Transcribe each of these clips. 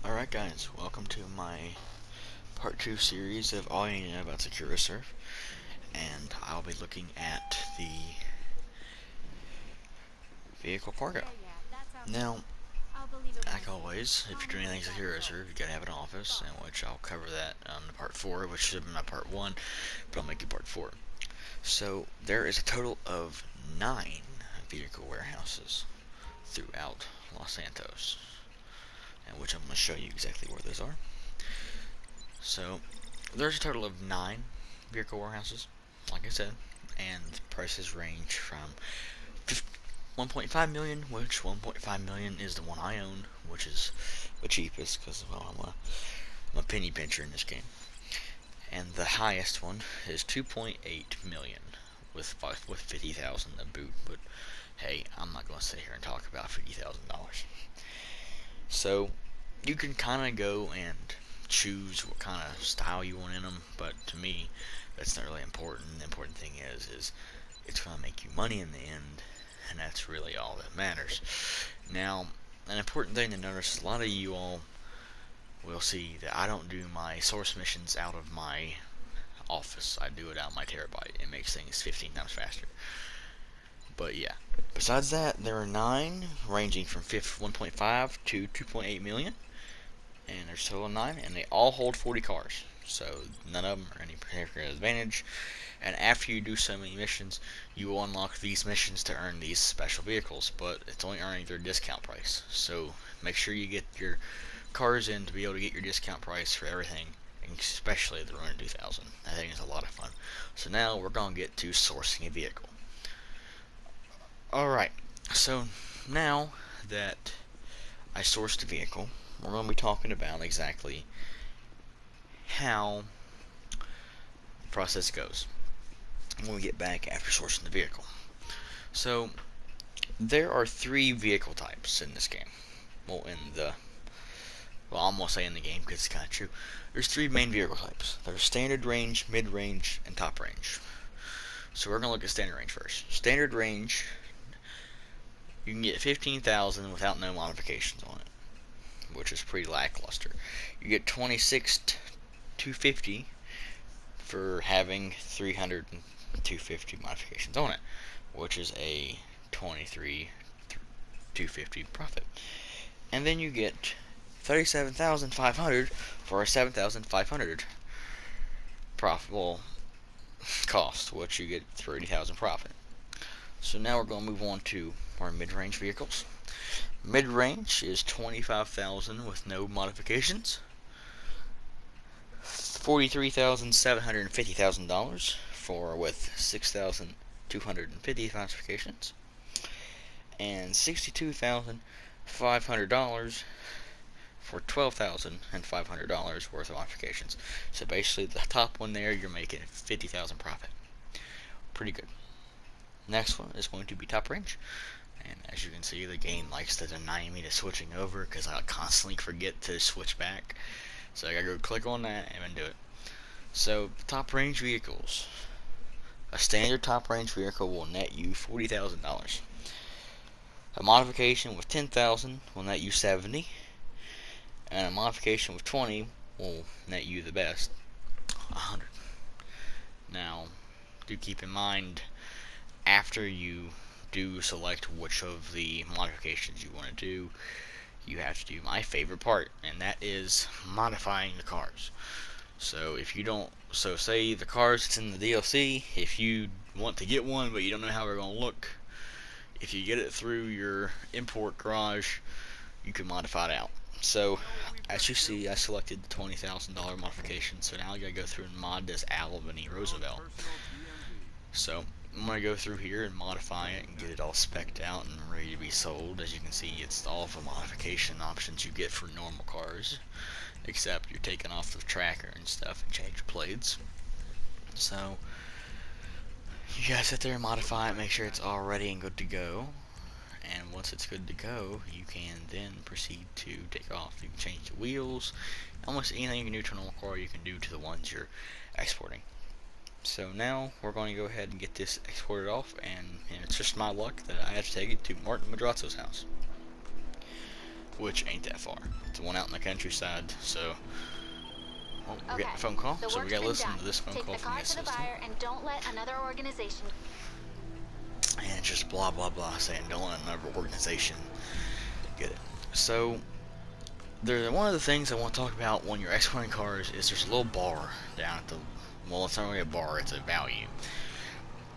Alright guys, welcome to my part 2 series of all you need to know about securoserv, and I'll be looking at the vehicle cargo. Now, like always, if you're doing anything securoserv, you gotta have an office, in which I'll cover that in part 4, which should have been my part 1, but I'll make it part 4. So, there is a total of 9 vehicle warehouses throughout Los Santos, and which I'm going to show you exactly where those are. So, there's a total of 9 vehicle warehouses, like I said, and prices range from 1.5 million, which 1.5 million is the one I own, which is the cheapest, because, well, I'm a penny pincher in this game. And the highest one is 2.8 million, with 50,000 to boot, but hey, I'm not going to sit here and talk about $50,000. So, you can kind of go and choose what kind of style you want in them, but to me, that's not really important. The important thing is it's going to make you money in the end, and that's really all that matters. Now, an important thing to notice is a lot of you all will see that I don't do my source missions out of my office. I do it out of my terabyte. It makes things 15 times faster. But yeah, besides that, there are 9 ranging from 1.5 to 2.8 million. And there's a total of 9, and they all hold 40 cars, so none of them are any particular advantage. And after you do so many missions, you will unlock these missions to earn these special vehicles, but it's only earning their discount price. So make sure you get your cars in to be able to get your discount price for everything, especially the Runner 2000. I think it's a lot of fun. So now we're going to get to sourcing a vehicle. Alright, so now that I sourced a vehicle, we're going to be talking about exactly how the process goes when we get back after sourcing the vehicle. So, there are 3 vehicle types in this game. Well, I'm going to say in the game because it's kind of true. There's 3 main vehicle types. There's standard range, mid-range, and top range. So we're going to look at standard range first. Standard range, you can get 15,000 without no modifications on it, which is pretty lackluster. You get 26,250 for having 300,250 modifications on it, which is a 23,250 profit. And then you get 37,500 for a 7,500 profitable cost, which you get 30,000 profit. So now we're going to move on to our mid-range vehicles. Mid-range is 25,000 with no modifications, $43,750,000 for with 6,250 modifications, and $62,500 for $12,500 worth of modifications. So basically, the top one there, you're making 50,000 profit. Pretty good. Next one is going to be top range. And as you can see, the game likes to deny me to switching over because I constantly forget to switch back. So I gotta go click on that and then do it. So, top range vehicles. A standard top range vehicle will net you $40,000. A modification with 10,000 will net you 70, and a modification with 20 will net you the best, 100. Now, do keep in mind, after you do select which of the modifications you want to do, you have to do my favorite part, and that is modifying the cars. So if you don't, so say the cars that's in the DLC, if you want to get one but you don't know how they're going to look, if you get it through your import garage, you can modify it out. So as you see, I selected the $20,000 modification, so now I gotta go through and mod this Albany Roosevelt. So I'm going to go through here and modify it and get it all specced out and ready to be sold. As you can see, it's all the modification options you get for normal cars, except you're taking off the tracker and stuff and change the plates. So you gotta sit there and modify it, make sure it's all ready and good to go. And once it's good to go, you can then proceed to take off. You can change the wheels. Almost anything you can do to a normal car, you can do to the ones you're exporting. So now we're going to go ahead and get this exported off, and it's just my luck that I have to take it to Martin Madrazo's house. which ain't that far. It's one out in the countryside, so... Oh, we're getting a phone call, so we gotta listen to this phone call from the assistant. And don't let another organization... And just blah blah blah saying don't let another organization get it. So one of the things I want to talk about when you're exporting cars is there's a little bar down at the, well, it's not really a bar, it's a value,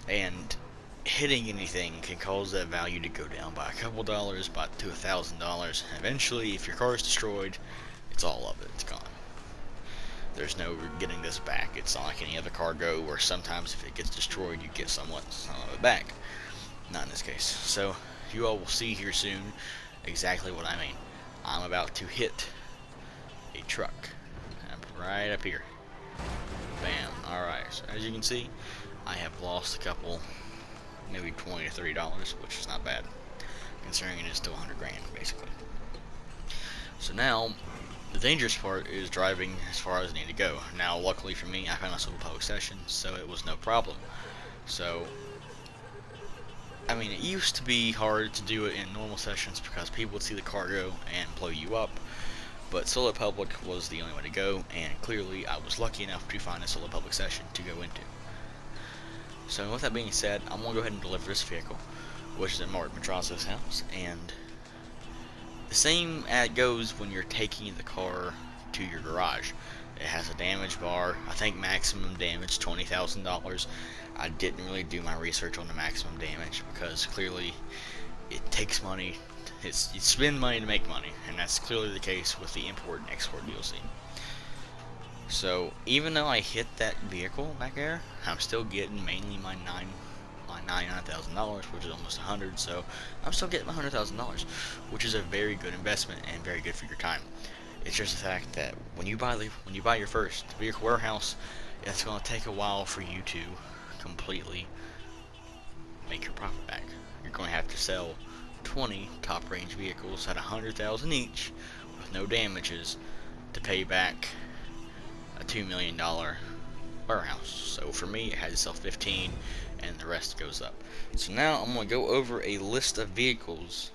and hitting anything can cause that value to go down by a couple dollars, by to $1,000. Eventually, if your car is destroyed, it's all of it, it's gone. There's no getting this back. It's not like any other cargo where sometimes if it gets destroyed you get some of it back. Not in this case. So you all will see here soon exactly what I mean. I'm about to hit a truck. I'm right up here. Bam. Alright, so as you can see, I have lost a couple, maybe $20 to $30, which is not bad, considering it is still 100 grand, basically. So now, the dangerous part is driving as far as I need to go. Now, luckily for me, I found myself a public session, so it was no problem. So, I mean, it used to be hard to do it in normal sessions because people would see the cargo and blow you up, but solo public was the only way to go, and clearly I was lucky enough to find a solo public session to go into. So with that being said, I'm going to go ahead and deliver this vehicle, which is at Mark Matrazo's house, and the same goes when you're taking the car to your garage. It has a damage bar. I think maximum damage $20,000. I didn't really do my research on the maximum damage because clearly it takes money. You spend money to make money, and that's clearly the case with the import and export DLC. So even though I hit that vehicle back there, I'm still getting mainly my $99,000, which is almost 100. So I'm still getting my $100,000, which is a very good investment and very good for your time. It's just the fact that when you buy your first vehicle warehouse, it's going to take a while for you to completely make your profit back. You're going to have to sell 20 top range vehicles at $100,000 each with no damages to pay back a $2 million warehouse. So for me, it had to sell 15 and the rest goes up. So now I'm going to go over a list of vehicles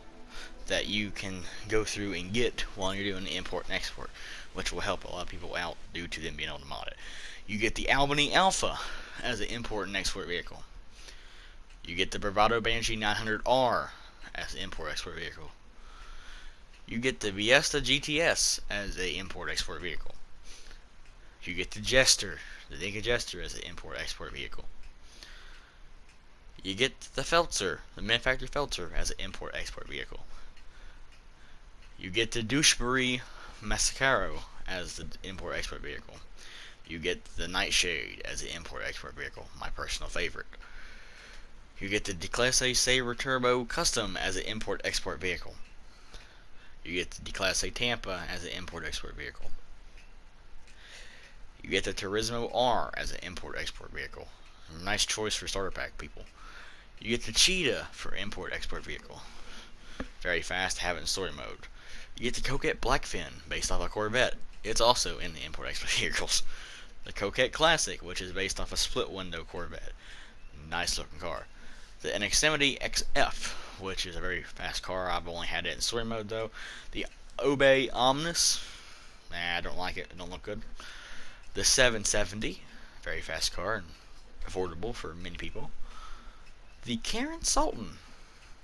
that you can go through and get while you're doing the import and export, which will help a lot of people out due to them being able to mod it. You get the Albany Alpha as an import and export vehicle. You get the Bravado Banshee 900R as an import export vehicle. You get the Fiesta GTS as an import export vehicle. You get the Jester, the Dinka Jester, as an import export vehicle. You get the Feltzer, the manufacturer Feltzer, as an import export vehicle. You get the Douchebury Mascaro as the import export vehicle. You get the Nightshade as the import export vehicle, my personal favorite. You get the Declasse Sabre Turbo Custom as an import export vehicle. You get the Declasse Tampa as an import export vehicle. You get the Turismo R as an import export vehicle. Nice choice for starter pack people. You get the Cheetah for import export vehicle. Very fast, have it in story mode. You get the Coquette Blackfin based off a Corvette. It's also in the import export vehicles. The Coquette Classic, which is based off a split window Corvette. Nice looking car. The Xfinity XF, which is a very fast car. I've only had it in story mode though. The Obey Omnis. Nah, I don't like it. It don't look good. The 770, very fast car and affordable for many people. The Karen Sultan,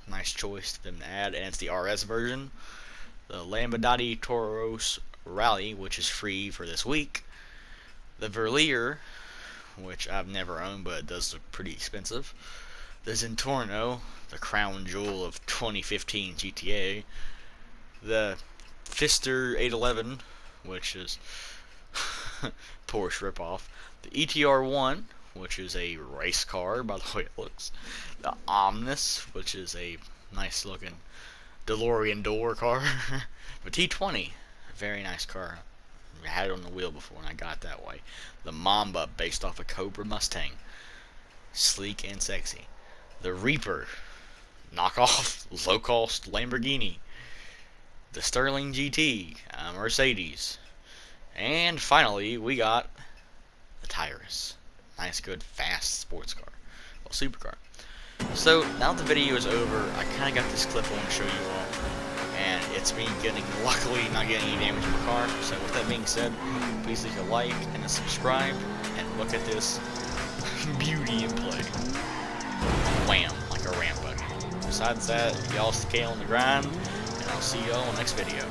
nice choice for them to add, and it's the RS version. The Lamborghini Toros Rally, which is free for this week. The Verlier, which I've never owned, but it does look pretty expensive. The Zentorno, the crown jewel of 2015 GTA. The Pfister 811, which is Porsche ripoff. The ETR1, which is a race car by the way it looks. The Omnis, which is a nice looking DeLorean door car. The T20, a very nice car. I had it on the wheel before and I got it that way. The Mamba, based off a Cobra Mustang. Sleek and sexy. The Reaper, knockoff low cost Lamborghini. The Sterling GT, Mercedes. And finally, we got the Tyrus. Nice, good, fast sports car. Well, supercar. So, now the video is over, I kind of got this clip I want to show you all. And it's me luckily not getting any damage in my car. So with that being said, please leave a like and a subscribe, and look at this beauty in play. Wham, like a ram buggy. Besides that, y'all stay on the grind, and I'll see y'all in the next video.